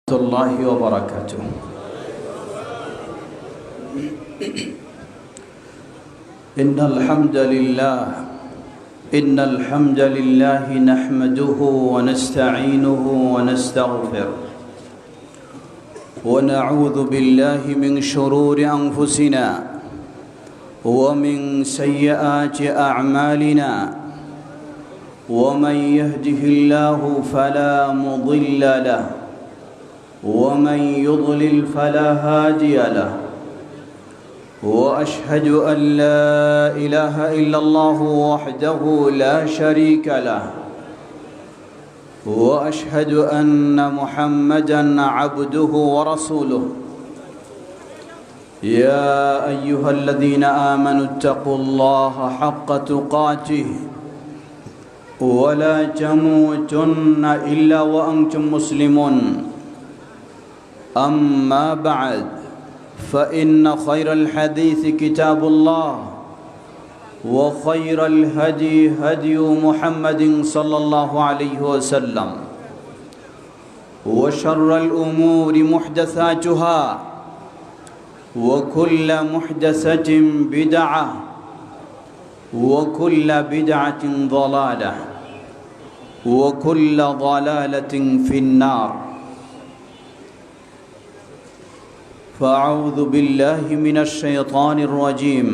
الله وبركاته. إن الحمد لله نحمده ونستعينه ونستغفره ونعوذ بالله من شرور أنفسنا ومن سيئات أعمالنا ومن يهده الله فلا مضل له ومن يضلل فلا هادي له وأشهد أن لا إله إلا الله وحده لا شريك له وأشهد أن محمدًا عبده ورسوله يا أيها الذين آمنوا اتقوا الله حق تقاته ولا تموتن إلا وأنتم مسلمون أما بعد فإن خير الحديث كتاب الله وخير الهدي هدي محمد صلى الله عليه وسلم وشر الأمور محدثاتها وكل محدثة بدعة وكل بدعة ضلالة وكل ضلالة في النار. فأعوذ بالله من الشيطان الرجيم.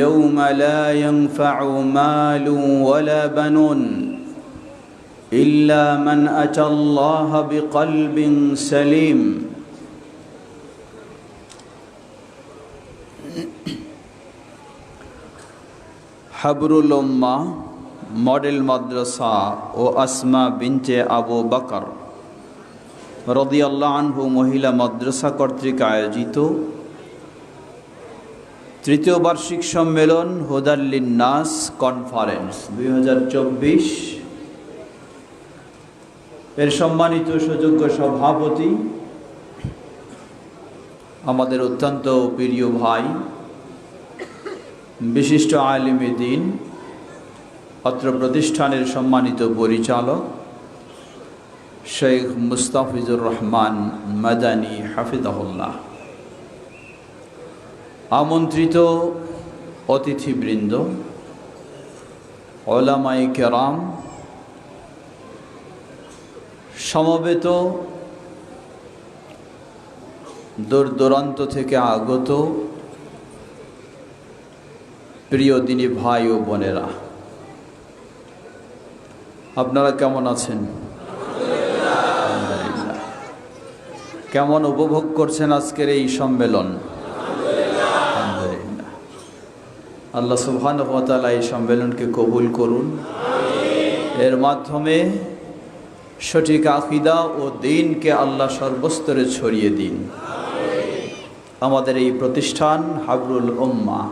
يوم لا ينفع مال ولا بنون إلا من أتى الله بقلب سليم. হাবরুল উম্মাহ model মাদ্রাসা ও আসমা বিনতে আবু বকর রাদিয়াল্লাহু আনহু মহিলা মাদ্রাসা কর্তৃক আয়োজিত তৃতীয় বার্ষিক সম্মেলন হুদাল লিন্নাস কনফারেন্স 2024 এর সম্মানিত সুযোগ্য সভাপতি আমাদের অত্যন্ত প্রিয় ভাই বিশিষ্ট আলেমে দ্বীন অত্র প্রতিষ্ঠানের সম্মানিত পরিচালক শেখ মুস্তাফিজুর রহমান মাদানী হাফিজাহুল্লাহ, আমন্ত্রিত অতিথিবৃন্দ, উলামায়ে কেরাম, সমবেত দূর দূরান্ত থেকে আগত প্রিয় দিনী ভাই ও বোনেরা, আপনারা কেমন আছেন? কেমন উপভোগ করছেন আজকের এই সম্মেলন? আলহামদুলিল্লাহ। আল্লাহ সুবহানাহু ওয়া তাআলা এই সম্মেলনকে কবুল করুন। এর মাধ্যমে সঠিক আকীদা ও দ্বীনকে আল্লাহ সর্বস্তরে ছড়িয়ে দিন। আমাদের এই প্রতিষ্ঠান হাবরুল উম্মাহ,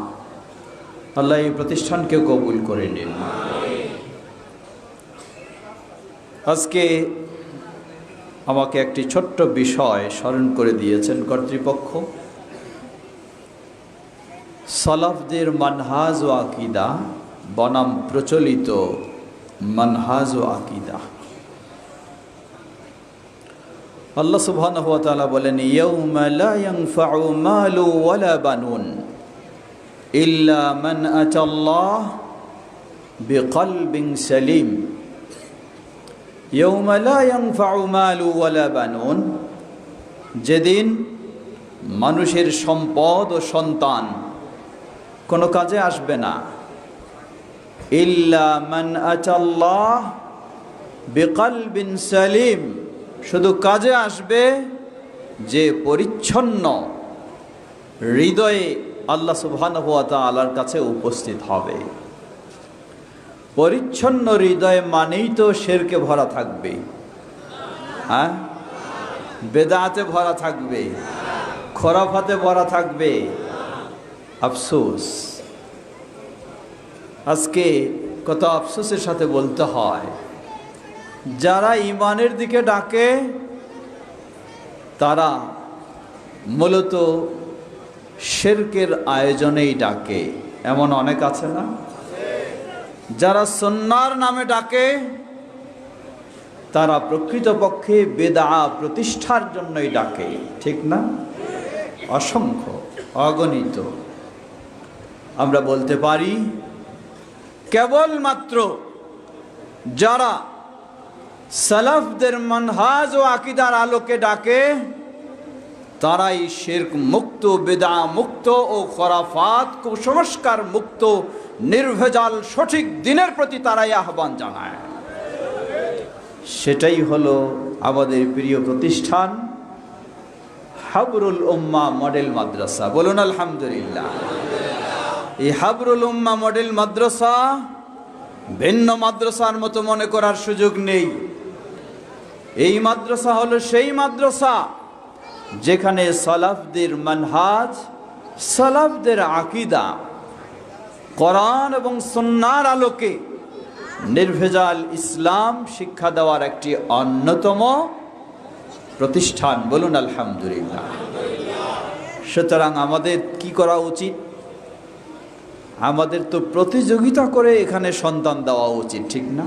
আল্লাহ এই প্রতিষ্ঠানকে কবুল করে নিন। আজকে আমাকে একটি ছোট্ট বিষয় স্মরণ করে দিয়েছেন কর্তৃপক্ষ। সালাফদের মানহাজ ও আকীদা বনাম প্রচলিত মানহাজ ও আকীদা। আল্লাহ সুবহানাহু ওয়া তাআলা বলেন, ইয়াউমা লা ইয়ানফাউ মালু ওয়ালা বানুন ইল্লা মান আতাল্লাহ বিকলবিন সালিম। ইয়াউমা লা ইয়ানফাউ মালু ওয়ালা বানুন, যেদিন মানুষের সম্পদ ও সন্তান কোনো কাজে আসবে না। ইল্লা মান আতাল্লাহ বিকলবিন সালিম, শুধু কাজে আসবে যে পরিচ্ছন্ন হৃদয়ে আল্লাহ সুবহানাহু ওয়া তাআলার কাছে উপস্থিত হবে। পরিচ্ছন্ন হৃদয় মানেই তো শিরকে ভরা থাকবে, হ্যাঁ, বেদাতে ভরা থাকবে, খোরাফাতে ভরা থাকবে। আফসোস, আজকে কত আফসোসের সাথে বলতে হয়, যারা ঈমানের দিকে ডাকে তারা মূলত শিরকের আয়োজনেই ডাকে। এমন অনেক আছে না? যারা সুন্নাহর নামে ডাকে তারা প্রকৃতপক্ষে বেদআ প্রতিষ্ঠার জন্যই ডাকে, ঠিক না? অসংখ্য, অগণিত। আমরা বলতে পারি কেবলমাত্র যারা সালাফদের মানহাজ ও আকীদার আলোকে ডাকে তারাই শিরক মুক্ত, বিদআ মুক্ত ও খোরাফাত কুসংস্কার মুক্ত নির্ভেজাল সঠিক দিনের প্রতি তারাই আহ্বান জানায়। সেটাই হলো আমাদের প্রিয় প্রতিষ্ঠান হাবরুল উম্মাহ মডেল মাদ্রাসা। বলুন আলহামদুলিল্লাহ। এই হাবরুল উম্মাহ মডেল মাদ্রাসা ভিন্ন মাদ্রাসার মতো মনে করার সুযোগ নেই। এই মাদ্রাসা হলো সেই মাদ্রাসা যেখানে সালাফদের মানহাজ, সালাফদের আকীদা কোরআন এবং সুন্নাহর আলোকে নির্ভেজাল ইসলাম শিক্ষা দেওয়ার একটি অন্যতম প্রতিষ্ঠান। বলুন আলহামদুলিল্লাহ। সুতরাং আমাদের কি করা উচিত? আমাদের তো প্রতিযোগিতা করে এখানে সন্তান দেওয়া উচিত, ঠিক না?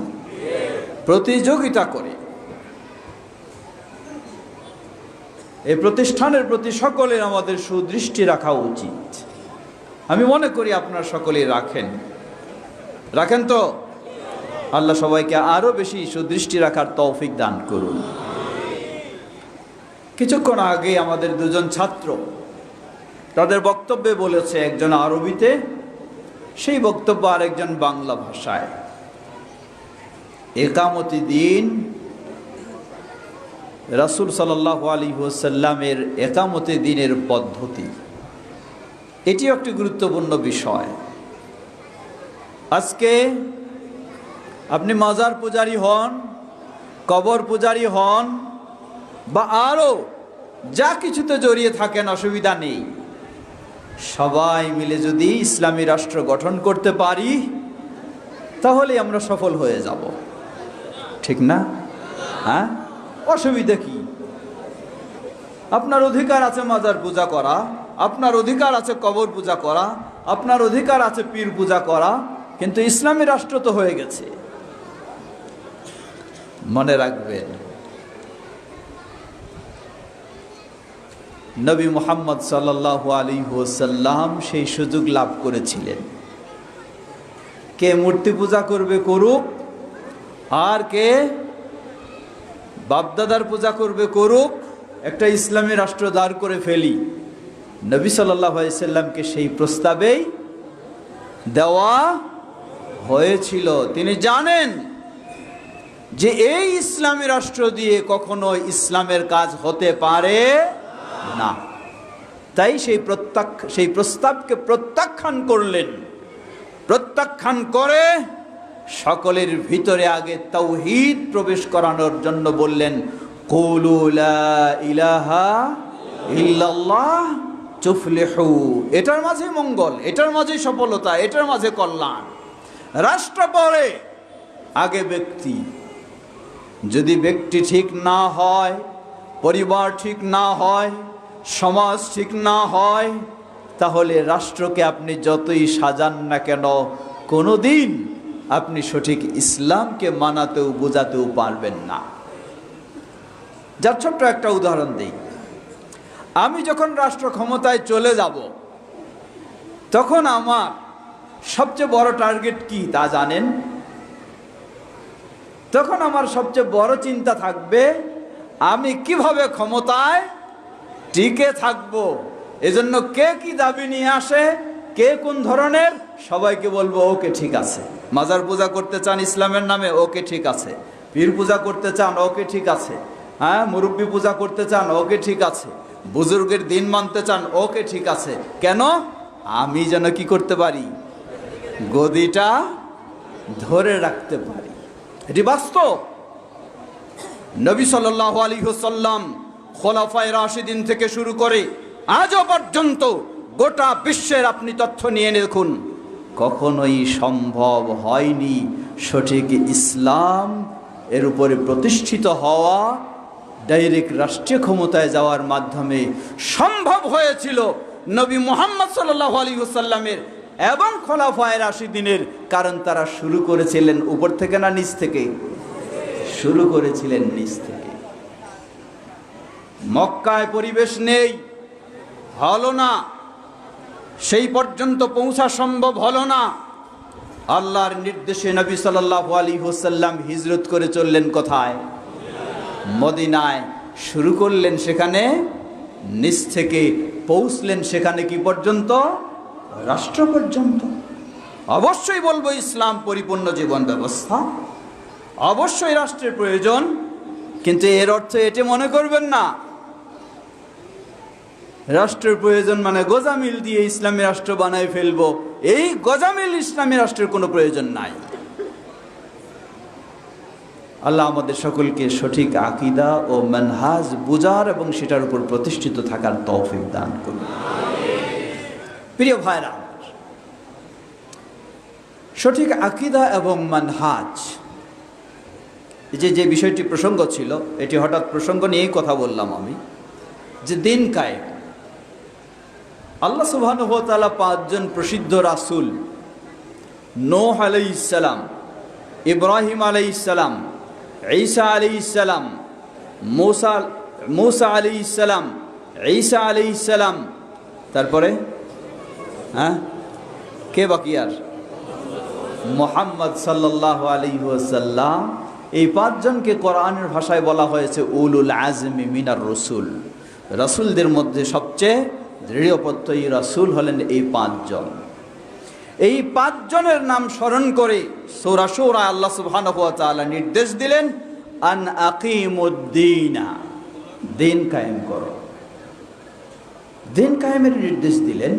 প্রতিযোগিতা করে এই প্রতিষ্ঠানের প্রতি সকলের আমাদের সুদৃষ্টি রাখা উচিত। আমি মনে করি আপনারা সকলেই রাখেন তো। আল্লাহ সবাইকে আরো বেশি সুদৃষ্টি রাখার তৌফিক দান করুন। কিছুক্ষণ আগে আমাদের দুজন ছাত্র তাদের বক্তব্যে বলেছে, একজন আরবিতে, সেই বক্তব্য আরেকজন বাংলা ভাষায়। একামতি দিন, রাসূল সাল্লাল্লাহু আলাইহি ওয়াসাল্লামের একামতি দিনের পদ্ধতি, এটি একটি গুরুত্বপূর্ণ বিষয়। আজকে আপনি মাজার পূজারী হন, কবর পূজারী হন, বা আরো যা কিছুতে জড়িয়ে থাকেন, অসুবিধা নেই। সবাই মিলে যদি ইসলামী রাষ্ট্র গঠন করতে পারি তাহলে আমরা সফল হয়ে যাব, ঠিক না? হ্যাঁ, অসুবিধা কি? আপনার অধিকার আছে মাজার পূজা করা, আপনার অধিকার আছে কবর পূজা করা, আপনার অধিকার আছে পীর পূজা করা, কিন্তু ইসলামী রাষ্ট্র তো হয়ে গেছে। মনে রাখবেন, নবী মুহাম্মদ সাল্লাল্লাহু আলাইহি ওয়াসাল্লাম সেই সুযোগ লাভ করেছিলেন। কে মূর্তি পূজা করবে করুক, আর কে বাপদাদার পূজা করবে করুক, একটা ইসলামী রাষ্ট্র দাঁড় করে ফেলি। নবী সাল্লাল্লাহু আলাইহি ওয়াসাল্লামকে সেই প্রস্তাবেই দেওয়া হয়েছিল। তিনি জানেন যে এই ইসলামী রাষ্ট্র দিয়ে কখনো ইসলামের কাজ হতে পারে না, তাই সেই প্রস্তাবকে প্রত্যাখ্যান করলেন। প্রত্যাখ্যান করে সকলের ভিতরে আগে তাওহীদ প্রবেশ করানোর জন্য বললেন, কুলু লা ইলাহা ইল্লাল্লাহ তুফলিহু। এটার মাঝে মঙ্গল, এটার মাঝে সফলতা, এটার মাঝে কল্যাণ। রাষ্ট্র পরে, আগে ব্যক্তি। যদি ব্যক্তি ঠিক না হয়, পরিবার ঠিক না হয়, সমাজ ঠিক না হয়, তাহলে রাষ্ট্রকে আপনি যতই সাজান না কেন কোনোদিন আপনি সঠিক ইসলামকে মানাতেও বোঝাতেও পারবেন না। যার ছোট্ট একটা উদাহরণ দিই। আমি যখন রাষ্ট্র ক্ষমতায় চলে যাব, তখন আমার সবচেয়ে বড় টার্গেট কি তা জানেন? তখন আমার সবচেয়ে বড় চিন্তা থাকবে, আমি কিভাবে ক্ষমতায় টিকে থাকবো। এজন্য কে কি দাবি নিয়ে আসে, কে কোন ধরনের, সবাইকে বলবো ওকে ঠিক আছে। মাজার পূজা করতে চান ইসলামের নামে, ওকে ঠিক আছে। পীর পূজা করতে চান, ওকে ঠিক আছে। হ্যাঁ, মুরব্বী পূজা করতে চান, ওকে ঠিক আছে। বুজুর্গের দিন মানতে চান, ওকে ঠিক আছে। কেন? আমি যেন কি করতে পারি, গদিটা ধরে রাখতে পারি। এটি বাস্তব। নবী সাল্লাল্লাহু আলাইহি ওয়াসাল্লাম খোলাফায়ে রাশিদিন থেকে শুরু করে আজও পর্যন্ত গোটা বিশ্বের আপনি তথ্য নিয়ে দেখুন, কখনোই সম্ভব হয়নি সঠিক ইসলাম এর উপরে প্রতিষ্ঠিত হওয়া। ডাইরেক্ট রাষ্ট্রীয় ক্ষমতায় যাওয়ার মাধ্যমে সম্ভব হয়েছিল নবী মুহাম্মদ সাল্লাল্লাহু আলাইহি ওয়াসাল্লামের এবং খোলাফায়ে রাশিদিনের। কারণ তারা শুরু করেছিলেন উপর থেকে না নিচ থেকে? শুরু করেছিলেন নিচ থেকে। মক্কায় পরিবেশ নেই, হলো না, সেই পর্যন্ত পৌঁছা সম্ভব হলো না। আল্লাহর নির্দেশে নবী সাল্লাল্লাহু আলাইহি ওয়াসাল্লাম হিজরত করে চললেন কোথায়? মদিনায়। শুরু করলেন সেখানে নিচ থেকে, পৌঁছলেন সেখানে কি পর্যন্ত? রাষ্ট্র পর্যন্ত। অবশ্যই বলবো ইসলাম পরিপূর্ণ জীবন ব্যবস্থা, অবশ্যই রাষ্ট্রের প্রয়োজন, কিন্তু এর অর্থ এটি মনে করবেন না রাষ্ট্রের প্রয়োজন মানে গোজামিল দিয়ে ইসলামী রাষ্ট্র বানাই ফেলবো। এই গোজামিল ইসলামী রাষ্ট্রের কোনো প্রয়োজন নাই। আল্লাহ আমাদের সকলকে সঠিক আকীদা ও মানহাজ বুঝার এবং সেটার উপর প্রতিষ্ঠিত থাকার তৌফিক দান করুন। প্রিয় ভাইরা, সঠিক আকীদা এবং মানহাজ, যে বিষয়টি প্রসঙ্গ ছিল, এটি হঠাৎ প্রসঙ্গ নিয়েই কথা বললাম আমি, যে দিন কায়েম। আল্লাহ সুবহানাহু ওয়া তাআলা 5 জন প্রসিদ্ধ রাসূল, নূহ আলাইহিস সালাম, ইব্রাহিম আলাইহিস সালাম, ঈসা আলাইহিস সালাম, মূসা আলাইহিস সালাম, ঈসা আলাইহিস সালাম, তারপরে কে বাকি আর? মুহাম্মদ সাল্লাল্লাহু আলাইহি ওয়াসাল্লাম। এই 5 জনকে কোরআনের ভাষায় বলা হয়েছে উলুল আজমি মিনার রাসূল। রাসূলদের মধ্যে সবচেয়ে দৃঢ়প্রত্যয়ী রাসূল হলেন এই 5 জন। এই 5 জনের নাম স্মরণ করে সূরা শুরা আল্লাহ সুবহানাহু ওয়া তাআলা নির্দেশ দিলেন, আন আকিমুদ্দিনা, দিন কায়েম করো। দিন কায়েমের নির্দেশ দিলেন।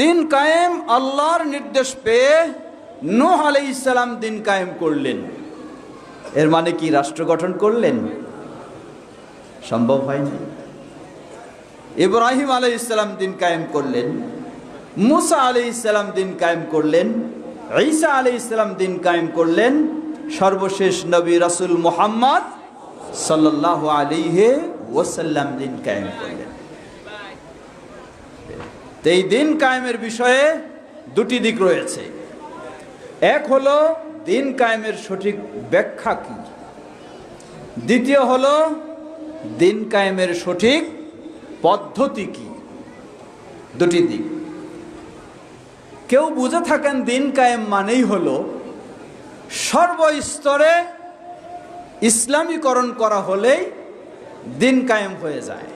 দিন কায়েম আল্লাহর নির্দেশ পেয়ে নূহ আলাইহিস সালাম দিন কায়েম করলেন। এর মানে কি রাষ্ট্র গঠন করলেন? সম্ভব হয়নি। ইব্রাহিম আলাইহিস সালাম দিন কায়েম করলেন, মূসা আলাইহিস সালাম দিন কায়েম করলেন, ঈসা আলাইহিস সালাম দিন কায়েম করলেন, সর্বশেষ নবী রাসূল মুহাম্মদ সাল্লাল্লাহু আলাইহি ওয়াসাল্লাম দিন কায়েম করলেন। এই দিন কায়েমের বিষয়ে দুটি দিক রয়েছে। এক হলো দিন কায়েমের সঠিক ব্যাখ্যা কি, দ্বিতীয় হলো দিন কায়েমের সঠিক পদ্ধতি কি। দুটি দিক। কেউ বুঝে থাকেন দিন কায়েম মানেই হলো সর্বস্তরে ইসলামীকরণ করা হলেই দিন কায়েম হয়ে যায়।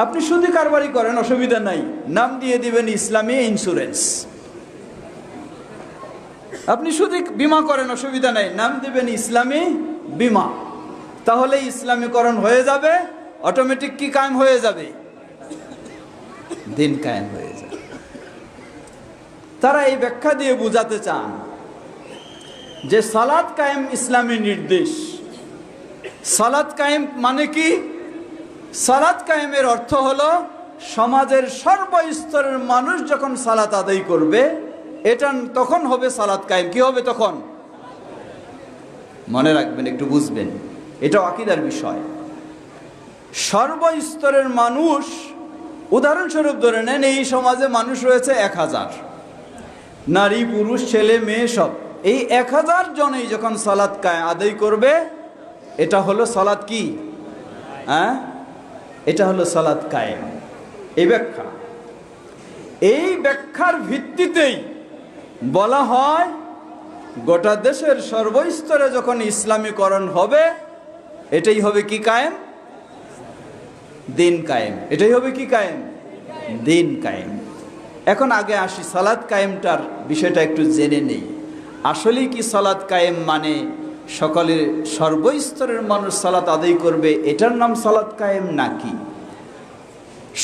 আপনি সুদি কারবারি করেন, অসুবিধা নাই, নাম দিয়ে দিবেন ইসলামী ইন্স্যুরেন্স। আপনি সুদি বীমা করেন, অসুবিধা নাই, নাম দিবেন ইসলামী বীমা। তাহলে ইসলামীকরণ হয়ে যাবে, অটোমেটিক কি কায়েম হয়ে যাবে? দিন কায়েম হয়ে যাবে। তারা এই ব্যাখ্যা দিয়ে বুঝাতে চান যে সালাত কায়েম ইসলামী নির্দেশ। সালাত কায়েম মানে কি? সালাত কায়েমের অর্থ হলো সমাজের সর্বস্তরের মানুষ যখন সালাত আদায় করবে, এটা তখন হবে সালাত কায়েম। কি হবে তখন? মনে রাখবেন, একটু বুঝবেন, এটা আকীদার বিষয়। সর্বস্তরের মানুষ, উদাহরণস্বরূপ ধরে নেন, এই সমাজে মানুষ রয়েছে 1000, নারী পুরুষ ছেলে মেয়ে সব। এই 1000 জনেই যখন সালাত আদায় করবে, এটা হলো সালাত কি? এটা হলো সালাত কায়েম। এই ব্যাখ্যা, এই ব্যাখ্যার ভিত্তিতেই বলা হয় গোটা দেশের সর্বস্তরে যখন ইসলামীকরণ হবে, এটাই হবে কি কায়েম? দিন কায়েম। এটাই হবে কি কায়েম? দিন কায়েম। এখন আগে আসি সালাত কায়েমটার বিষয়টা একটু জেনে নেই। আসলে কি সালাত কায়েম মানে সকলের সর্বস্তরের মানুষ সালাত আদায় করবে, এটার নাম সালাত কায়েম নাকি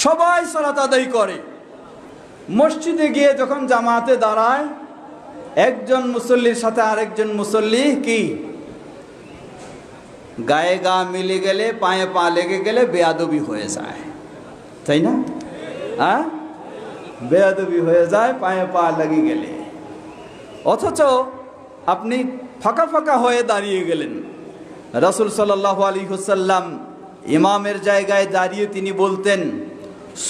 সবাই সালাত আদায় করে? মসজিদে গিয়ে যখন জামাতে দাঁড়ায়, একজন মুসল্লির সাথে আরেকজন মুসল্লি কি গায়ে গা মিলে গেলে, পায়ে পা লেগে গেলে বেয়াদবি হয়ে যায়, তাই না? বেয়াদবি হয়ে যায় পায়ে পা লেগে গেলে। অথচ আপনি ফাঁকা ফাঁকা হয়ে দাঁড়িয়ে গেলেন। রাসূল সাল্লাল্লাহু আলাইহি ওয়াসাল্লাম ইমামের জায়গায় দাঁড়িয়ে তিনি বলতেন,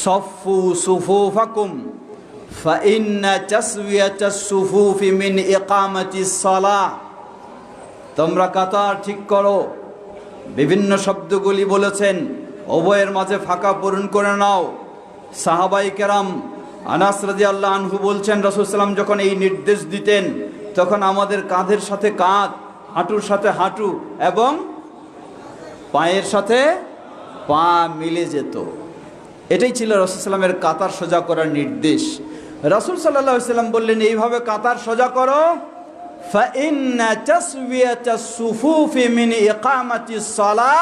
সফু সুফুফাকুম ফাইন্না তাসওয়াতাস সুফুফি মিন ইকামাতিস সালাহ। তোমরা কাতার ঠিক করো। বিভিন্ন শব্দগুলি বলেছেন, উভয়ের মাঝে ফাঁকা পূরণ করে নাও। সাহাবাই কেরাম আনাস রাদিয়াল্লাহু আনহু বলছেন, রাসূল সাল্লাল্লাহু আলাইহি ওয়াসাল্লাম যখন এই নির্দেশ দিতেন তখন আমাদের কাঁধের সাথে কাঁধ, হাঁটুর সাথে হাঁটু এবং পায়ের সাথে পা মিলে যেত। এটাই ছিল রাসূল সাল্লাল্লাহু আলাইহি ওয়াসাল্লামের কাতার সোজা করার নির্দেশ। রাসূল সাল্লাল্লাহু আলাইহি ওয়াসাল্লাম বললেন, এইভাবে কাতার সোজা করো। ফাইন্না তাসওয়াতাস সুফুফি মিন ইকামাতিস সালাহ,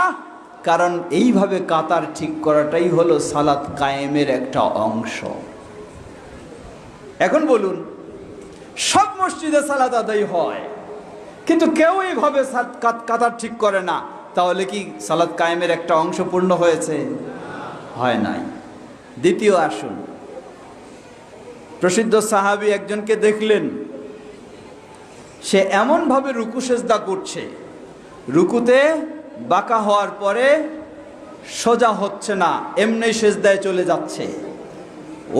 কারণ এইভাবে কাতার ঠিক করাটাই হলো সালাত কায়েমের একটা অংশ। এখন বলুন, সব মসজিদে সালাত আদায় হয়, কিন্তু কেউ এইভাবে কাতার ঠিক করে না, তাহলে কি সালাত কায়েমের একটা অংশ পূর্ণ হয়েছে? হয় নাই। দ্বিতীয় আসুন, প্রসিদ্ধ সাহাবী একজনকে দেখলেন, সে এমনভাবে রুকু সেজদা করছে, রুকুতে বাঁকা হওয়ার পরে সোজা হচ্ছে না, এমনি সেজদায় চলে যাচ্ছে।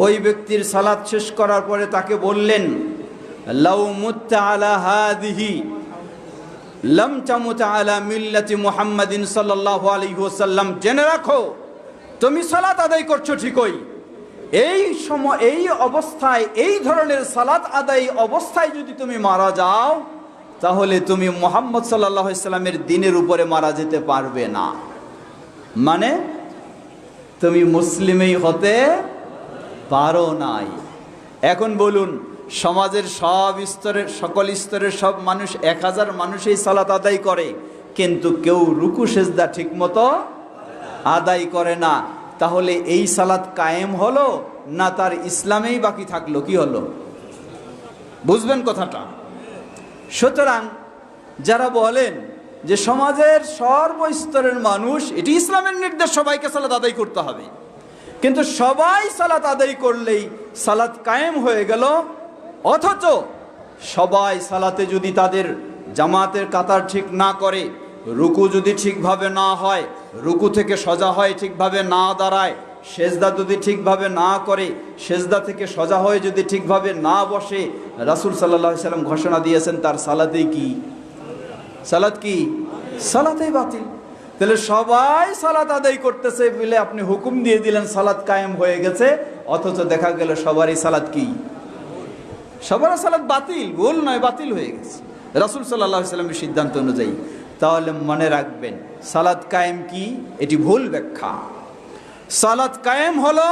ওই ব্যক্তির সালাত শেষ করার পরে তাকে বললেন, লাউ মুত্তা আলা হাদিহি লাম তামুত আলা মিল্লাতি মুহাম্মাদিন সাল্লাল্লাহু আলাইহি ওয়াসাল্লাম, জেনে রাখো তুমি সালাত আদায় করছো ঠিকই, এই সময় এই অবস্থায় এই ধরনের সালাত আদায় অবস্থায় যদি তুমি মারা যাও তাহলে তুমি মুহাম্মদ সাল্লাল্লাহু আলাইহি ওয়াসাল্লামের দ্বীনের উপরে মারা যেতে পারবে না। মানে তুমি মুসলিমই হতে পারো নাই। এখন বলুন, সমাজের সব স্তরের সকল স্তরের সব মানুষ 1000 মানুষই সালাত আদায় করে, কিন্তু কেউ রুকু সেজদা ঠিক মতো আদায় করে না। তাহলে এই সালাত কায়েম হলো না তার ইসলামেই বাকি থাকলো? কি হলো? বুঝবেন কথাটা। সুতরাং যারা বলেন যে সমাজের সর্বস্তরের মানুষ, এটি ইসলামের নির্দেশ, সবাইকে সালাত আদায় করতে হবে, কিন্তু সবাই সালাত আদায় করলেই সালাত কায়েম হয়ে গেল, অথচ সবাই সালাতে যদি তাদের জামাতের কাতার ঠিক না করে, রুকু যদি ঠিকভাবে না হয়, রুকু থেকে সজা হয় ঠিকভাবে না দাঁড়ায়, সেজদা যদি ঠিকভাবে না করে, সেজদা থেকে সজা হয়ে যদি ঠিকভাবে না বসে, রাসূল সাল্লাল্লাহু আলাইহি ওয়াসাল্লাম ঘোষণা দিয়েছেন তার সালাতেই কি? সালাত কি? সালাতেই বাতিল। তাহলে সবাই সালাত আদায় করতেছে বলে আপনি হুকুম দিয়ে দিলেন সালাত কায়েম হয়ে গেছে, অথচ দেখা গেল সবারই সালাত কি? সবার সালাত বাতিল, ভুল নয়, বাতিল হয়ে গেছে রাসূল সাল্লাল্লাহু আলাইহি ওয়াসাল্লামের সিদ্ধান্ত অনুযায়ী। তাহলে মনে রাখবেন, সালাত কায়েম কি? এটি ভুল ব্যাখ্যা। সালাত কায়েম হলো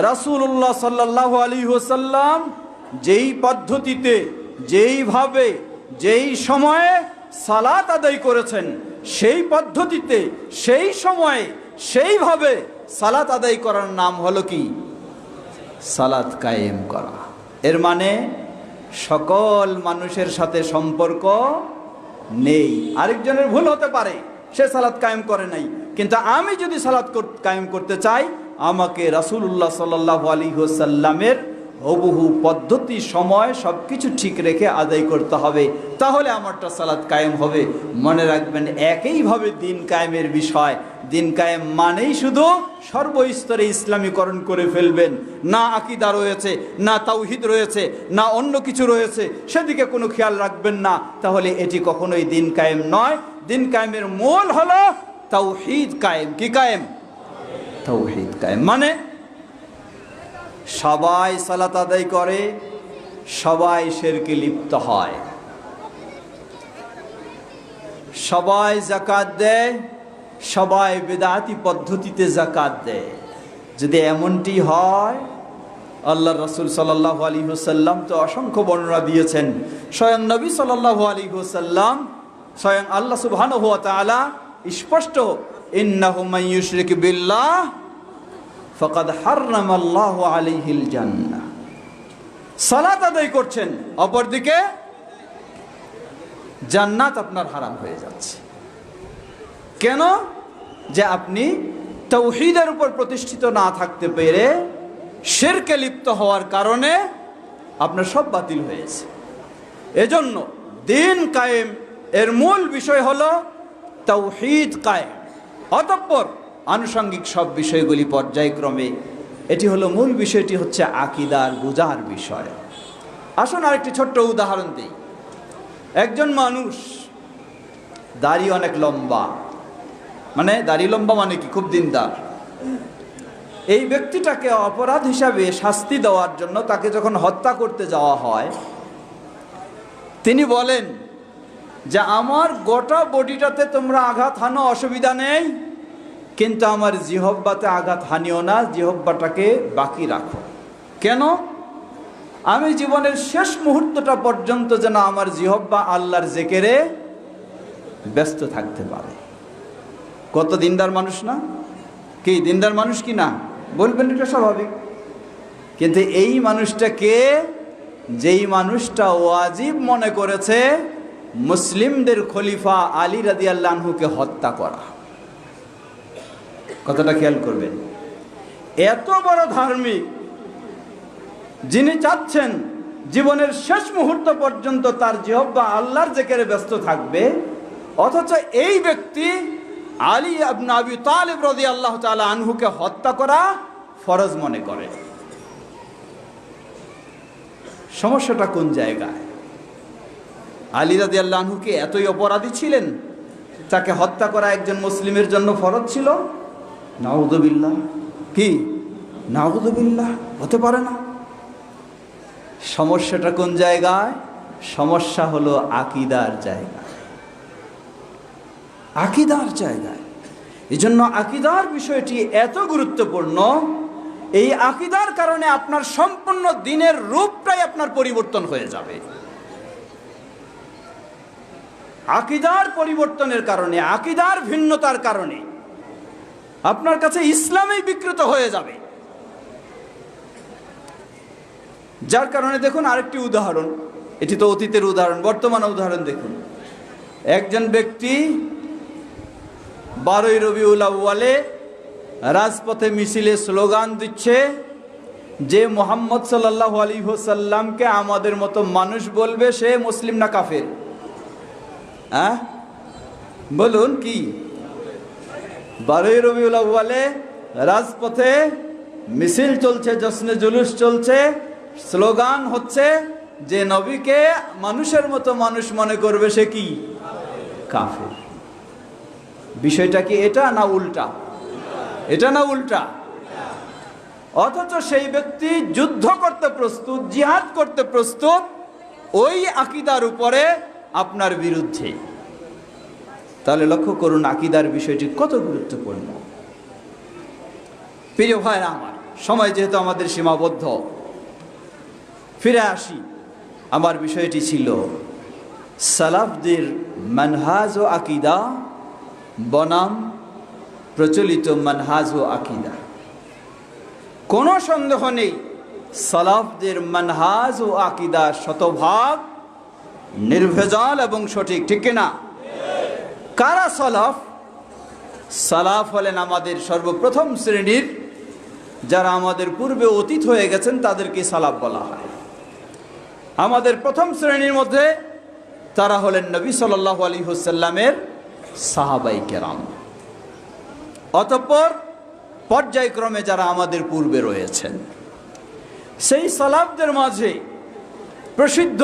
রাসূলুল্লাহ সাল্লাল্লাহু আলাইহি ওয়াসাল্লাম যেই পদ্ধতিতে, যেইভাবে, যেই সময়ে সালাত আদায় করেছেন, সেই পদ্ধতিতে, সেই সময়ে, সেইভাবে সালাত আদায় করার নাম হলো কি? সালাত কায়েম করা। এর মানে সকল মানুষের সাথে সম্পর্ক নেই। আরেকজনের ভুল হতে পারে, সে সালাত কায়েম করে নাই, কিন্তু আমি যদি সালাত কায়েম করতে চাই, আমাকে রাসূলুল্লাহ সাল্লাল্লাহু আলাইহি ওয়াসাল্লামের হুবহু পদ্ধতি, সময় সবকিছু ঠিক রেখে আদায় করতে হবে, তাহলে আমারটা সালাত কায়েম হবে। মনে রাখবেন, একইভাবে দিন কায়েমের বিষয়, দিন কায়েম মানেই শুধু সর্বস্তরে ইসলামীকরণ করে ফেলবেন, না আকীদা রয়েছে, না তাওহীদ রয়েছে, না অন্য কিছু রয়েছে, সেদিকে কোনো খেয়াল রাখবেন না, তাহলে এটি কখনোই দিন কায়েম নয়। দিন কায়েমের মূল হলো তাওহীদ কায়েম। কি কায়েম? তাওহীদ কায়েম। মানে সবাই সালাত আদায় করে, সবাই শিরকে লিপ্ত হয়, সবাই যাকাত দেয়, সবাই বিদআতি পদ্ধতিতে যাকাত দেয়। যদি এমনটি হয়, আল্লাহর রাসূল সাল্লাল্লাহু আলাইহি ওয়াসাল্লাম তো অসংখ্য বর্ণনা দিয়েছেন। স্বয়ং নবী সাল্লাল্লাহু আলাইহি ওয়াসাল্লাম, স্বয়ং আল্লাহ সুবহানাহু ওয়া তাআলা স্পষ্ট, ইন্নাহু মান ইউশরিক বিল্লাহ ফাকাদ হাররামাল্লাহু আলাইহিল জান্নাহ। সালাত আদায় করছেন, অপরদিকে জান্নাত আপনার হারাম হয়ে যাচ্ছে। কেন? যে আপনি তাওহীদের উপর প্রতিষ্ঠিত না থাকতে পেরে শিরকে লিপ্ত হওয়ার কারণে আপনার সব বাতিল হয়েছে। এজন্য দিন কায়েম এর মূল বিষয় হলো তাওহীদ কায়েম, অতঃপর আনুষঙ্গিক সব বিষয়গুলি পর্যায়ক্রমে। এটি হলো মূল বিষয়টি, হচ্ছে আকীদার বুঝার বিষয়। আসুন আরেকটি ছোট্ট উদাহরণ দিই। একজন মানুষ দাড়ি অনেক লম্বা, মানে দাড়ি লম্বা মানে কি, খুব দিনদার। এই ব্যক্তিটাকে অপরাধ হিসাবে শাস্তি দেওয়ার জন্য তাকে যখন হত্যা করতে যাওয়া হয়, তিনি বলেন যে আমার গোটা বডিটাতে তোমরা আঘাত হানো, অসুবিধা নেই, কিন্তু আমার জিহব্বাতে আঘাত হানিও না, জিহব্বাটাকে বাকি রাখো। কেন? আমি জীবনের শেষ মুহূর্তটা পর্যন্ত যেন আমার জিহব্বা আল্লাহর জিকিরে ব্যস্ত থাকতে পারে। কত দিনদার মানুষ না? কি দিনদার মানুষ কি না? বলবেন, এটা স্বাভাবিক। কিন্তু এই মানুষটাকে, যেই মানুষটা ওয়াজিব মনে করেছে মুসলিমদের খলিফা আলী রাদিয়াল্লাহু আনহুকে হত্যা করা, কথাটা খেয়াল করবেন। এত বড় ধার্মিক, যিনি চাচ্ছেন জীবনের শেষ মুহূর্ত পর্যন্ত তার জিহ্বা আল্লাহর জিকিরে ব্যস্ত থাকবে, অথচ এই ব্যক্তি আলী ইবনে আবি তালিব রাদিয়াল্লাহু তাআলা আনহুকে হত্যা করা ফরজ মনে করে। সমস্যাটা কোন জায়গায়? আলী রাদিয়াল্লাহু আনহু কি এতই অপরাধী ছিলেন তাকে হত্যা করা একজন মুসলিমের জন্য ফরজ ছিল? নাউযুবিল্লাহ। কি নাউযুবিল্লাহ, হতে পারে না। সমস্যাটা কোন জায়গায়? সমস্যা হলো আকীদার জায়গায়, আকীদার জায়গায়। এই জন্য আকীদার বিষয়টি এত গুরুত্বপূর্ণ। এই আকীদার কারণে আপনার সম্পূর্ণ দিনের রূপটাই আপনার পরিবর্তন হয়ে যাবে। আকীদার পরিবর্তনের কারণে, আকীদার ভিন্নতার কারণে আপনার কাছে ইসলামই বিকৃত হয়ে যাবে। যার কারণে দেখুন আরেকটি উদাহরণ, এটি তো অতীতের উদাহরণ, বর্তমান উদাহরণ দেখুন। একজন ব্যক্তি 12ই রবিউল আউয়ালে রাজপথে মিছিলে স্লোগান দিচ্ছে যে মুহাম্মদ সাল্লাল্লাহু আলাইহি ওয়াসাল্লামকে আমাদের মতো মানুষ বলবে সে মুসলিম না কাফের? হ্যাঁ বলুন, কি 12ই রবিউল আউয়ালে রাজপথে মিছিল চলছে, জশ্নে জুলুস চলছে, স্লোগান হচ্ছে যে নবীকে মানুষের মতো মানুষ মনে করবে সে কি কাফের। বিষয়টা কি এটা না উল্টা? এটা না উল্টা? অথচ সেই ব্যক্তি যুদ্ধ করতে প্রস্তুত, জিহাদ করতে প্রস্তুত ওই আকীদার উপরে আপনার বিরুদ্ধে। তাহলে লক্ষ্য করুন আকীদার বিষয়টি কত গুরুত্বপূর্ণ। প্রিয় ভাইরা আমার, সময় যেহেতু আমাদের সীমাবদ্ধ, ফিরে আসি। আমার বিষয়টি ছিল সালাফদের মানহাজ ও আকীদা বনাম প্রচলিত মানহাজ ও আকীদা। কোনো সন্দেহ নেই সালাফদের মানহাজ ও আকীদা শতভাগ নির্ভেজাল এবং সঠিক, ঠিক কিনা? কারা সালাফ? সালাফ হলেন আমাদের সর্বপ্রথম শ্রেণীর, যারা আমাদের পূর্বে অতীত হয়ে গেছেন তাদেরকে সালাফ বলা হয়। আমাদের প্রথম শ্রেণীর মধ্যে তারা হলেন নবী সাল্লাল্লাহু আলাইহি ওয়াসাল্লামের সাহাবায়ে কেরাম। অতঃপর পর্যায়ক্রমে যারা আমাদের পূর্বে রয়েছেন, সেই সালাফদের মাঝে প্রসিদ্ধ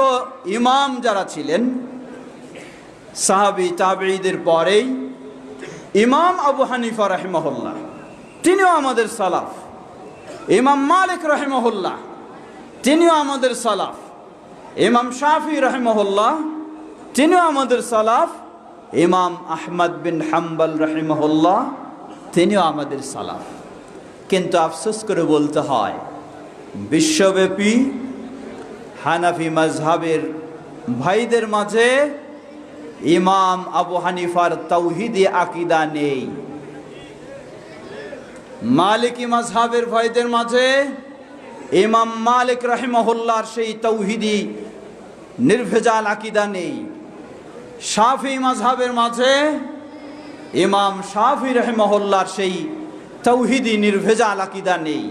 ইমাম যারা ছিলেন সাহাবী তাবেঈদের পরেই ইমাম আবু হানিফা রাহিমাহুল্লাহ, তিনিও আমাদের সালাফ। ইমাম মালিক রাহিমাহুল্লাহ, তিনিও আমাদের সালাফ। ইমাম শাফি রাহিমাহুল্লাহ, তিনিও আমাদের সালাফ। ইমাম আহমদ বিন হাম্বল রাহিমাহুল্লাহ, তিনিও আমাদের সালাফ। কিন্তু আফসোস করে বলতে হয়, বিশ্বব্যাপী হানাফি মাযহাবের ভাইদের মাঝে ইমাম আবু হানিফার তাওহীদি আকীদা নেই। মালিকি মাযহাবের ভাইদের মাঝে ইমাম মালিক রাহিমাহুল্লাহর সেই তাওহীদি নির্ভেজাল আকীদা নেই। শাফি মাযহাবের মাঝে ইমাম শাফি রাহিমাহুল্লাহর সেই তাওহীদি নির্ভেজাল আকীদা নেই।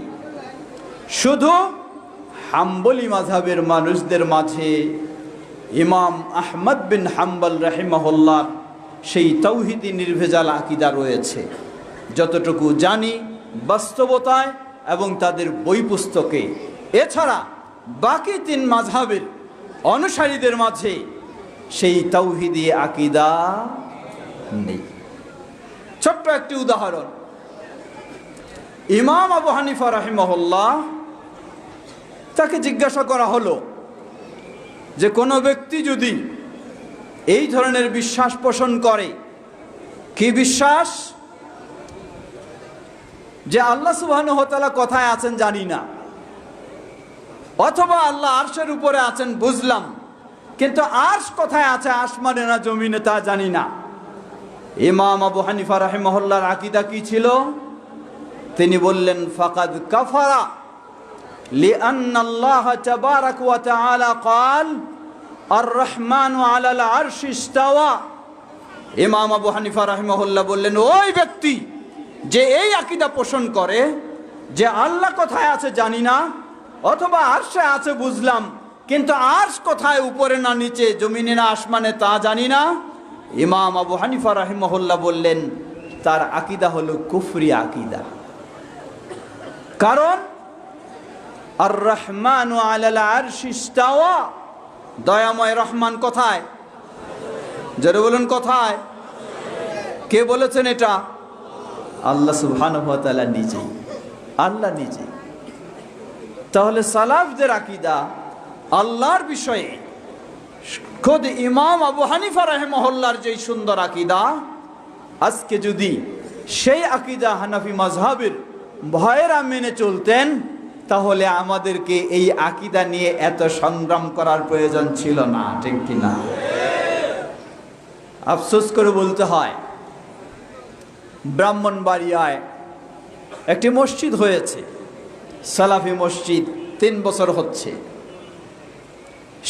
শুধু হাম্বলি মাযহাবের মানুষদের মাঝে ইমাম আহমদ বিন হাম্বল রাহিমাহুল্লাহর সেই তাওহীদি নির্ভেজাল আকীদা রয়েছে। যতটুকু জানি বাস্তবতায় এবং তাদের বই পুস্তকে। এছাড়া বাকি তিন মাযহাবের অনুসারীদের মাঝে সেই তাওহীদি আকীদা নেই। ছোট্ট একটি উদাহরণ, ইমাম আবু হানিফা রাহিমাহুল্লাহ, তাকে জিজ্ঞাসা করা হলো যে কোনো ব্যক্তি যদি এই ধরনের বিশ্বাস পোষণ করে, কি বিশ্বাস? যে আল্লাহ সুবহানাহু ওয়া তাআলা কোথায় আছেন জানি না, অথবা আল্লাহ আরশের উপরে আছেন বুঝলাম, কিন্তু আরশ কোথায় আছে, আসমানে না জমিনে তা জানি না। ইমাম আবু হানিফা রাহিমাহুল্লাহর আকীদা কি ছিল? তিনি বললেন ফাকাদ কাফারা লিআন্না আল্লাহ তাবারাক ওয়া তাআলা قال আর-রহমানু আলাল আরশি ইসতাওয়া। ইমাম আবু হানিফা রাহিমাহুল্লাহ বললেন, ওই ব্যক্তি যে এই আকীদা পোষণ করে যে আল্লাহ কোথায় আছে জানি না, অথবা আরশে আছে বুঝলাম, কিন্তু আরশ কোথায়, উপরে না নিচে, জমিনে না আসমানে তা জানি না, ইমাম আবু হানিফা রাহিমাহুল্লাহ বললেন তার আকীদা হলো কুফরি আকীদা। কারণ আর-রহমানু আলাল আরশি ইসতাওয়া, দয়াময় রহমান কোথায়? জোরে বলুন কোথায়? কে বলেছেন এটা? আল্লাহ সুবহানাহু ওয়া তাআলা নিজেই, আল্লাহ নিজেই। তাহলে সালাফদের আকীদা আল্লাহর বিষয়ে, খোদ ইমাম আবু হানিফা রাহিমাহুল্লাহর যে সুন্দর আকীদা, আজকে যদি সেই আকীদা হানাফি মাযহাবের ভাইয়েরা মেনে চলতেন, তাহলে আমাদেরকে এই আকীদা নিয়ে এত সংগ্রাম করার প্রয়োজন ছিল না, ঠিক কিনা? আফসোস করে বলতে হয়, ব্রাহ্মণবাড়িয়ায় একটি মসজিদ হয়েছে, সালাফি মসজিদ, 3 বছর হচ্ছে।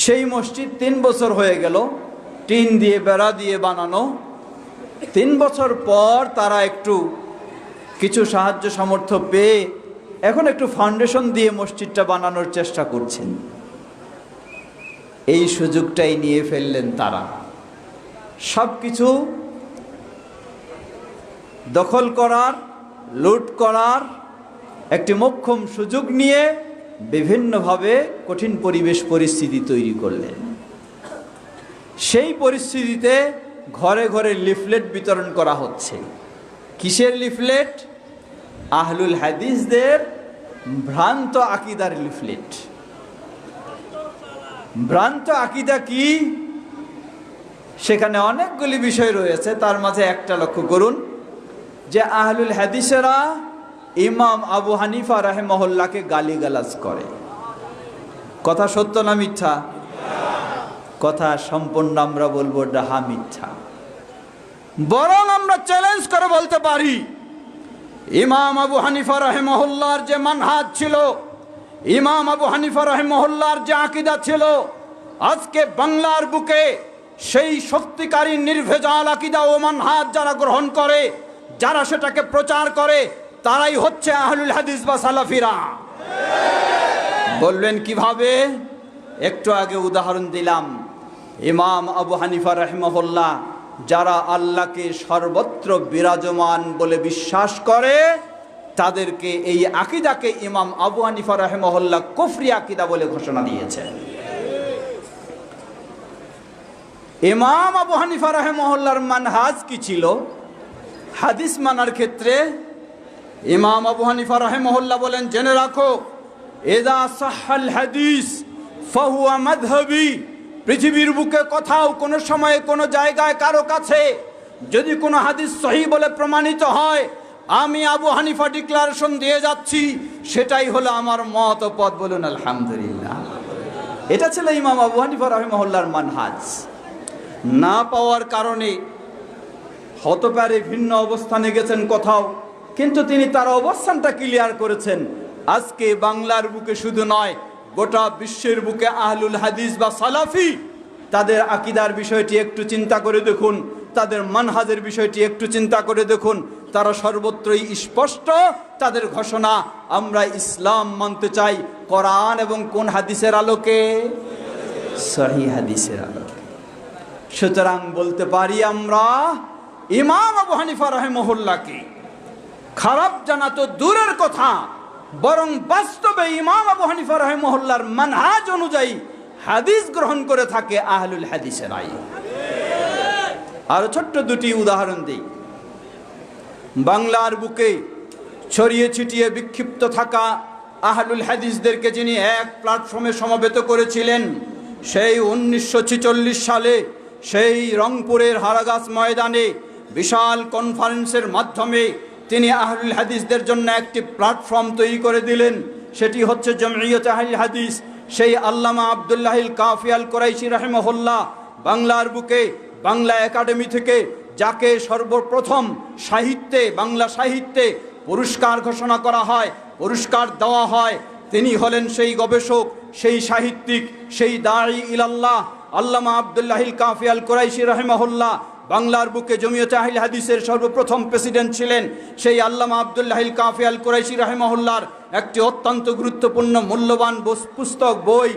সেই মসজিদ 3 বছর হয়ে গেল, টিন দিয়ে বেড়া দিয়ে বানানো। 3 বছর পর তারা একটু কিছু সাহায্য সামর্থ্য পেয়ে এখন একটু ফাউন্ডেশন দিয়ে মসজিদটা বানানোর চেষ্টা করছেন। এই সুযোগটাই নিয়ে ফেললেন তারা, সব কিছু দখল করার, লুট করার একটি মোক্ষম সুযোগ নিয়ে বিভিন্নভাবে কঠিন পরিবেশ পরিস্থিতি তৈরি করলেন। সেই পরিস্থিতিতে ঘরে ঘরে লিফলেট বিতরণ করা হচ্ছে। কিসের লিফলেট? আহলুল হাদিসদের ভ্রান্ত আকীদার লিফলেট। ভ্রান্ত আকীদা কি? সেখানে অনেকগুলি বিষয় রয়েছে, তার মাঝে একটা লক্ষ্য করুন যে আহলুল হাদিসেরা ইমাম আবু হানিফা রাহিমাহুল্লাহকে গালিগালাজ করে। কথা সত্য না মিথ্যা? কথা সম্পূর্ণ আমরা বলবো ডাহা মিথ্যা। বরং আমরা চ্যালেঞ্জ করে বলতে পারি, ইমাম আবু হানিফা রাহিমাহুল্লাহর যে মানহাজ ছিল, ইমাম আবু হানিফা রাহিমাহুল্লাহর যে আকীদা ছিল, আজকে বাংলার বুকে সেই শক্তিকারী নির্ভেজাল আকীদা ও মানহাজ যারা গ্রহণ করে, যারা সেটাকে প্রচার করে, তারাই হচ্ছে আহলুল হাদিস বা সালাফিরা। বলবেন কিভাবে? একটু আগে উদাহরণ দিলাম। ইমাম আবু হানিফা রাহিমাহুল্লাহ যারা আল্লাহকে সর্বত্র বিরাজমান বলে বিশ্বাস করে, তাদেরকে এই আকীদাকে ইমাম আবু হানিফা রাহিমাহুল্লাহ কুফরি আকীদা বলে ঘোষণা দিয়েছেন। ইমাম আবু হানিফা রাহিমাহুল্লাহর মানহাজ কি ছিল হাদিস মানার ক্ষেত্রে? ইমাম আবু হানিফা রাহিমাহুল্লাহ বলেন, জেনে রাখো, ইযা সাহহাল হাদিস ফাহুয়া মাযহাবি। পৃথিবীর বুকে কোথাও কোনো সময়ে কোনো জায়গায় কারো কাছে যদি কোনো হাদিস সহিহ বলে প্রমাণিত হয়, আমি আবু হানিফা ডিক্লারেশন দিয়ে যাচ্ছি, সেটাই হলো আমার মত ও পথ। বলুন আলহামদুলিল্লাহ। এটা ছিল ইমাম আবু হানিফা রাহিমাহুল্লাহর মানহাজ। না পাওয়ার কারণে হতে পারে ভিন্ন অবস্থানে গেছেন কোথাও, কিন্তু তিনি তার অবস্থানটা ক্লিয়ার করেছেন। আজকে বাংলার বুকে শুধু নয়, গোটা বিশ্বের বুকে আহলুল হাদিস বা সালাফি, তাদের আকীদার বিষয়টি একটু চিন্তা করে দেখুন, তাদের মানহাজের বিষয়টি একটু চিন্তা করে দেখুন, তারা সর্বত্রই স্পষ্ট তাদের ঘোষণা, আমরা ইসলাম মানতে চাই কোরআন এবং কোন হাদিসের আলোকে? সহিহ হাদিসের আলোকে। সুতরাং বলতে পারি আমরা ইমাম আবু হানিফা রাহিমাহুল্লাহকে খারাপ জানা তো দূরের কথা, বরং বাস্তবে ইমাম আবু হানিফা রাহিমাহুল্লাহর মানহাজ অনুযায়ী হাদিস গ্রহণ করে থাকে আহলুল হাদিসেরাই। আরো ছোট্ট দুটি উদাহরণ দিই। বাংলার বুকে ছড়িয়ে ছিটিয়ে বিক্ষিপ্ত থাকা আহলুল হাদিসদেরকে যিনি এক প্ল্যাটফর্মে সমবেত করেছিলেন, সেই 1946 সালে সেই রংপুরের হারাগাছ ময়দানে বিশাল কনফারেন্সের মাধ্যমে তিনি আহলুল হাদিসদের জন্য একটি প্ল্যাটফর্ম তৈরি করে দিলেন। সেটি হচ্ছে জমইয়ত আহলুল হাদিস। সেই আল্লামা আব্দুল্লাহিল কাফি আল কুরাইশি রাহিমাহুল্লাহ বাংলার বুকে বাংলা একাডেমি থেকে যাকে সর্বপ্রথম সাহিত্যে, বাংলা সাহিত্যে পুরস্কার ঘোষণা করা হয়, পুরস্কার দেওয়া হয়, তিনি হলেন সেই গবেষক, সেই সাহিত্যিক, সেই দাঈ ইলাল্লাহ আল্লামা আব্দুল্লাহিল কাফি আল কুরাইশি রাহিমাহুল্লাহ। বাংলার বুকে জমিয়তে আহলে হাদিসের সর্বপ্রথম প্রেসিডেন্ট ছিলেন সেই আল্লামা আব্দুল্লাহিল কাফি আল কুরাইশি রাহিমাহুল্লাহর একটি অত্যন্ত গুরুত্বপূর্ণ মূল্যবান পুস্তক বই,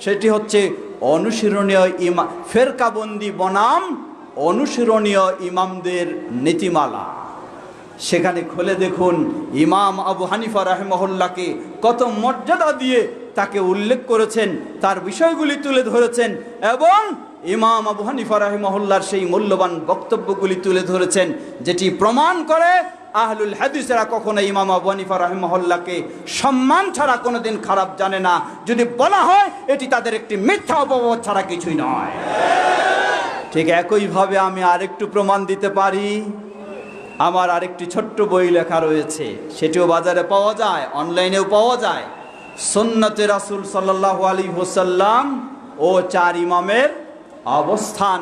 সেটি হচ্ছে অনুসরণীয় ফেরকাবন্দি বনাম অনুসরণীয় ইমামদের নীতিমালা। সেখানে খুলে দেখুন ইমাম আবু হানিফা রাহিমাহুল্লাহকে কত মর্যাদা দিয়ে তাকে উল্লেখ করেছেন, তার বিষয়গুলি তুলে ধরেছেন এবং ইমাম আবু হানিফা রাহিমাহুল্লাহর সেই মূল্যবান বক্তব্যগুলি তুলে ধরেছেন, যেটি প্রমাণ করে আহলুল হাদিসেরা কখনো ইমাম আবু হানিফা রাহিমাহুল্লাহকে সম্মান ছাড়া কোনোদিন খারাপ জানে না। যদি বলা হয় এটি তাদের একটি মিথ্যা অপবাদ ছাড়া কিছুই নয়। ঠিক একইভাবে আমি আরেকটু প্রমাণ দিতে পারি। আমার আরেকটি ছোট্ট বই লেখা রয়েছে, সেটিও বাজারে পাওয়া যায়, অনলাইনেও পাওয়া যায়। সুন্নতে রাসূল সাল্লাল্লাহু আলাইহি ওয়াসাল্লাম ও চার ইমামের অবস্থান।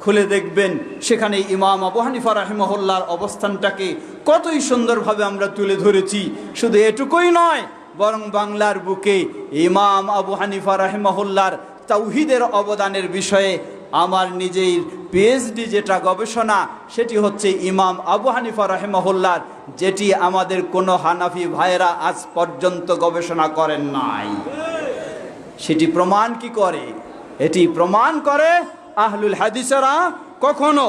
খুলে দেখবেন সেখানে ইমাম আবু হানিফা রাহিমাহুল্লাহর অবস্থানটাকে কতই সুন্দরভাবে আমরা তুলে ধরেছি। শুধু এটুকুই নয়, বরং বাংলার বুকে ইমাম আবু হানিফা রাহিমাহুল্লাহর তাওহীদের অবদানের বিষয়ে আমার নিজের পিএইচডি যেটা গবেষণা, সেটি হচ্ছে ইমাম আবু হানিফা রাহিমাহুল্লাহর, যেটি আমাদের কোনো হানাফি ভাইয়েরা আজ পর্যন্ত গবেষণা করেন নাই। সেটি প্রমাণ কি করে? এটি প্রমাণ করে আহলুল হাদিসেরা কখনো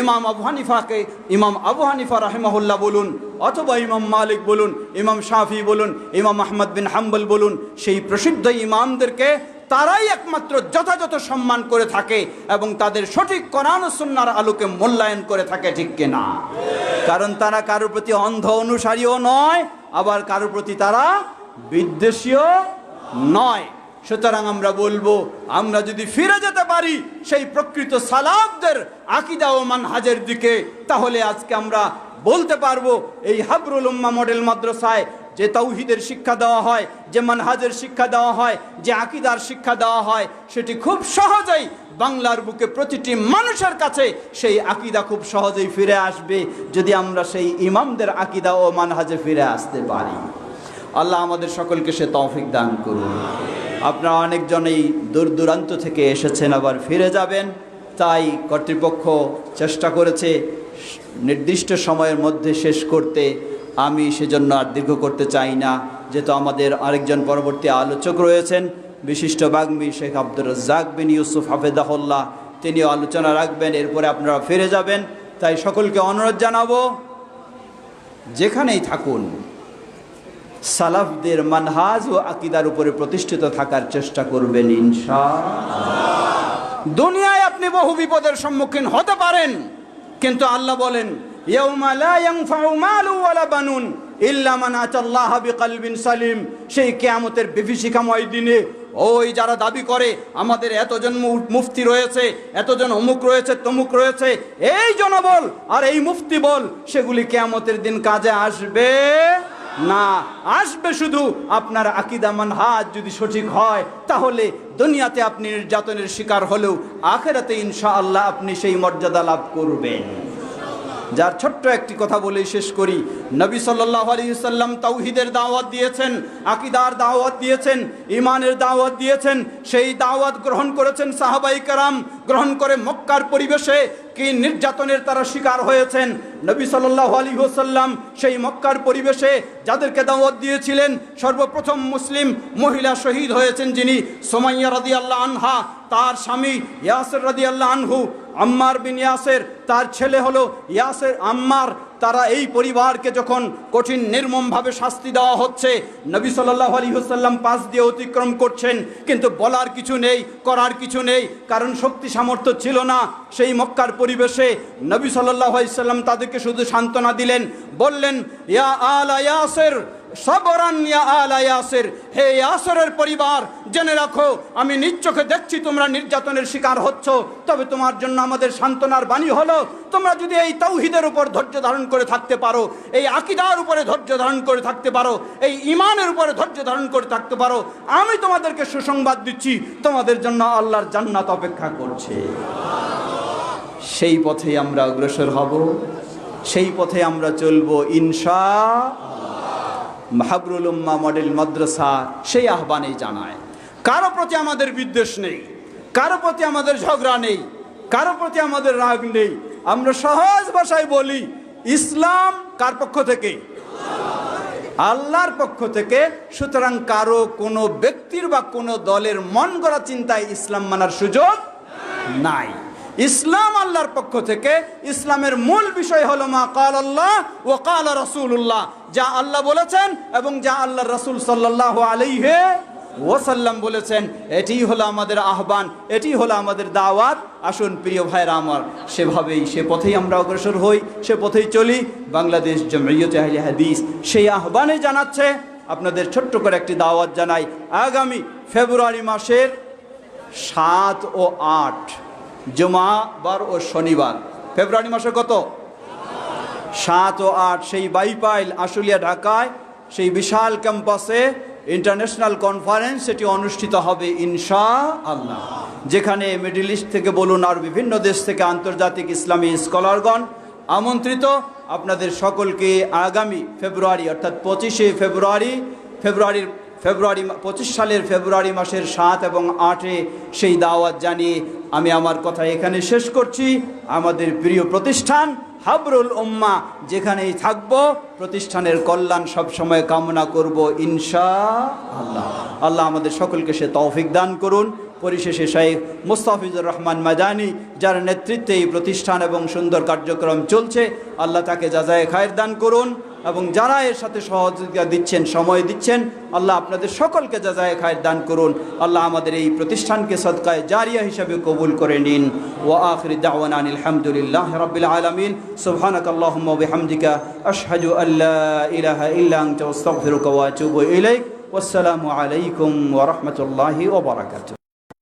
ইমাম আবু হানিফা রাহিমাহুল্লাহ বলুন, অথবা ইমাম মালিক বলুন, ইমাম শাফি বলুন, ইমাম আহমদ বিন হাম্বল বলুন, সেই প্রসিদ্ধ ইমামদেরকে তারাই একমাত্র যথাযথ সম্মান করে থাকে এবং তাদের সঠিক কোরআন ও সুন্নাহর আলোকে মূল্যায়ন করে থাকে, ঠিক কিনা? কারণ তারা কারোর প্রতি অন্ধ অনুসারীও নয়, আবার কারোর প্রতি তারা বিদ্বেষীও নয়। সুতরাং আমরা বলবো, আমরা যদি ফিরে যেতে পারি সেই প্রকৃত সালাফদের আকীদা ও মানহাজের দিকে, তাহলে আজকে আমরা বলতে পারবো এই হাবরুল উম্মাহ মডেল মাদ্রাসায় যে তাওহীদের শিক্ষা দেওয়া হয়, যে মানহাজের শিক্ষা দেওয়া হয়, যে আকীদার শিক্ষা দেওয়া হয়, সেটি খুব সহজেই বাংলার বুকে প্রতিটি মানুষের কাছে সেই আকীদা খুব সহজেই ফিরে আসবে, যদি আমরা সেই ইমামদের আকীদা ও মানহাজে ফিরে আসতে পারি। আল্লাহ আমাদের সকলকে সে তৌফিক দান করুন। আপনারা অনেকজনেই দূর দূরান্ত থেকে এসেছেন, আবার ফিরে যাবেন, তাই কর্তৃপক্ষ চেষ্টা করেছে নির্দিষ্ট সময়ের মধ্যে শেষ করতে। আমি সেজন্য আর দীর্ঘ করতে চাই না, যেহেতু আমাদের আরেকজন পরবর্তী আলোচক রয়েছেন, বিশিষ্ট বাগ্মী শেখ আব্দুর রাজ্জাক বিন ইউসুফ হাফেজাহুল্লাহ, তিনিও আলোচনা রাখবেন, এরপরে আপনারা ফিরে যাবেন। তাই সকলকে অনুরোধ জানাবো, যেখানেই থাকুন সালাফদের মানহাজ ও আকীদার উপরে প্রতিষ্ঠিত থাকার চেষ্টা করবেন ইনশাআল্লাহ। দুনিয়ায় আপনি বহু বিপদের সম্মুখীন হতে পারেন, কিন্তু আল্লাহ বলেন ইয়াউমা লা ইয়ানফাউ মালু ওয়ালা বানুন ইল্লা মান আতাল্লাহা বিকলবিন সালিম। সেই কিয়ামতের বিভীষিকাময় দিনে ওই যারা দাবি করে আমাদের এতজন মুফতি রয়েছে, এতজন অমুক রয়েছে, তমুক রয়েছে, এই জনবল আর এই মুফতি বল, সেগুলি কিয়ামতের দিন কাজে আসবে না। আসবে শুধু আপনার আকীদা মানহাজ যদি সঠিক হয়, তাহলে দুনিয়াতে আপনি নির্যাতনের শিকার হলেও আখিরাতে ইনশাআল্লাহ আপনি সেই মর্যাদা লাভ করবেন। যার ছোট্ট একটি কথা বলে শেষ করি, নবী সাল্লাল্লাহু আলাইহি ওয়াসাল্লাম তাওহীদের দাওয়াত দিয়েছেন, আকীদার দাওয়াত দিয়েছেন, ঈমানের দাওয়াত দিয়েছেন। সেই দাওয়াত গ্রহণ করেছেন সাহাবায়ে কেরাম, গ্রহণ করে মক্কার পরিবেশে কি নির্যাতনের তারা শিকার হয়েছেন। নবী সাল্লাল্লাহু আলাইহি ওয়াসাল্লাম সেই মক্কার পরিবেশে যাদেরকে দাওয়াত দিয়েছিলেন, সর্বপ্রথম মুসলিম মহিলা শহীদ হয়েছেন যিনি, সুমাইয়া রাদিয়াল্লাহু আনহা, তার স্বামী ইয়াসির রাদিয়াল্লাহু আনহু, আম্মার বিন ইয়াসির, তার ছেলে হলো ইয়াসির আম্মার, তারা এই পরিবারকে যখন কঠিন নির্মমভাবে শাস্তি দেওয়া হচ্ছে, নবী সাল্লাল্লাহু আলাইহি ওয়াসাল্লাম পাশ দিয়ে অতিক্রম করছেন, কিন্তু বলার কিছু নেই, করার কিছু নেই, কারণ শক্তি সামর্থ্য ছিল না। সেই মক্কার পরিবেশে নবী সাল্লাল্লাহু আলাইহি ওয়াসাল্লাম তাদেরকে শুধু সান্ত্বনা দিলেন, বললেন, ইয়া আলা ইয়াসির সাবরান ইয়া আলা ইয়াসির, হে ইয়াসিরের পরিবার, জেনে রাখো আমি নিজ চোখে দেখছি তোমরা নির্যাতনের শিকার হচ্ছ, তবে তোমার জন্য আমাদের সান্ত্বনার বাণী হলো, তোমরা যদি এই তাওহীদের উপর ধৈর্য ধারণ করে থাকতে পারো, এই আকীদার উপরে ধৈর্য ধারণ করে থাকতে পারো, এই ঈমানের উপরে ধৈর্য ধারণ করে থাকতে পারো, আমি তোমাদেরকে সুসংবাদ দিচ্ছি, তোমাদের জন্য আল্লাহর জান্নাত অপেক্ষা করছে। সেই পথেই আমরা অগ্রসর হব, সেই পথে আমরা চলবো ইনশাআল্লাহ। মাহবুরুল উম্মাহ মডেল মাদ্রাসা সেই আহ্বানেই জানায়। কারো প্রতি আমাদের বিদ্বেষ নেই, কারো প্রতি আমাদের ঝগড়া নেই, কারো প্রতি আমাদের রাগ নেই। আমরা সহজ ভাষায় বলি, ইসলাম কার পক্ষ থেকে? আল্লাহর পক্ষ থেকে। সুতরাং কারো কোনো ব্যক্তির বা কোনো দলের মন গড়া চিন্তায় ইসলাম মানার সুযোগ নাই। ইসলাম আল্লাহর পক্ষ থেকে। ইসলামের মূল বিষয় হলো মা কাল আল্লাহ ওয়া কাল রাসূলুল্লাহ, যা আল্লাহ বলেছেন এবং যা আল্লাহর রাসূল সাল্লাল্লাহু আলাইহি ওয়াসাল্লাম বলেছেন, এটিই হলো আমাদের আহ্বান, এটি হলো আমাদের দাওয়াত। আসুন প্রিয় ভাইরা আমার, সেভাবেই সে পথেই আমরা অগ্রসর হই, সে পথেই চলি। বাংলাদেশ জমিয়তে আহলে হাদিস সেই আহ্বানে জানাচ্ছে। আপনাদের ছোট্ট করে একটি দাওয়াত জানাই, আগামী ফেব্রুয়ারি মাসের 7 ও 8 জুমাবার ও শনিবার, ফেব্রুয়ারি মাসে কত? 7 ও 8, সেই বাইপাইল আশুলিয়া ঢাকায় সেই বিশাল ক্যাম্পাসে ইন্টারন্যাশনাল কনফারেন্স সেটি অনুষ্ঠিত হবে ইনশাআল্লাহ, যেখানে মিডল ইস্ট থেকে বলুন আর বিভিন্ন দেশ থেকে আন্তর্জাতিক ইসলামী স্কলারগণ আমন্ত্রিত। আপনাদের সকলকে আগামী ফেব্রুয়ারি অর্থাৎ 25শে ফেব্রুয়ারি 25 সালের ফেব্রুয়ারি মাসের 7 এবং 8-এ সেই দাওয়াত জানিয়ে আমি আমার কথা এখানে শেষ করছি। আমাদের প্রিয় প্রতিষ্ঠান হাবরুল উম্মাহ যেখানেই থাকব, প্রতিষ্ঠানের কল্যাণ সবসময় কামনা করব ইনশাআল্লাহ। আল্লাহ আমাদের সকলকে সে তৌফিক দান করুন। পরিশেষে শাইখ মুস্তাফিজুর রহমান মাদানী, যার নেতৃত্বে এই প্রতিষ্ঠান এবং সুন্দর কার্যক্রম চলছে, আল্লাহ তাকে জাযায়ে খায়ের দান করুন, এবং যারা এর সাথে সহযোগিতা দিচ্ছেন, সময় দিচ্ছেন, আল্লাহ আপনাদের সকলকে জাযায়ে খায়ের দান করুন। আল্লাহ আমাদের এই প্রতিষ্ঠানকে সদকায়ে জারিয়া হিসাবে কবুল করে নিন। ওয়া আখির দাওয়ানা আলহামদুলিল্লাহি রাব্বিল আলামিন। সুবহানাকাল্লাহুম্মা ওয়া বিহামদিকা আশহাদু আল্লা ইলাহা ইল্লা আনতা আস্তাগফিরুকা ওয়া আতুবু ইলাইক। ওয়াসসালামু আলাইকুম ওয়া রাহমাতুল্লাহি ওয়া বারাকাতুহু।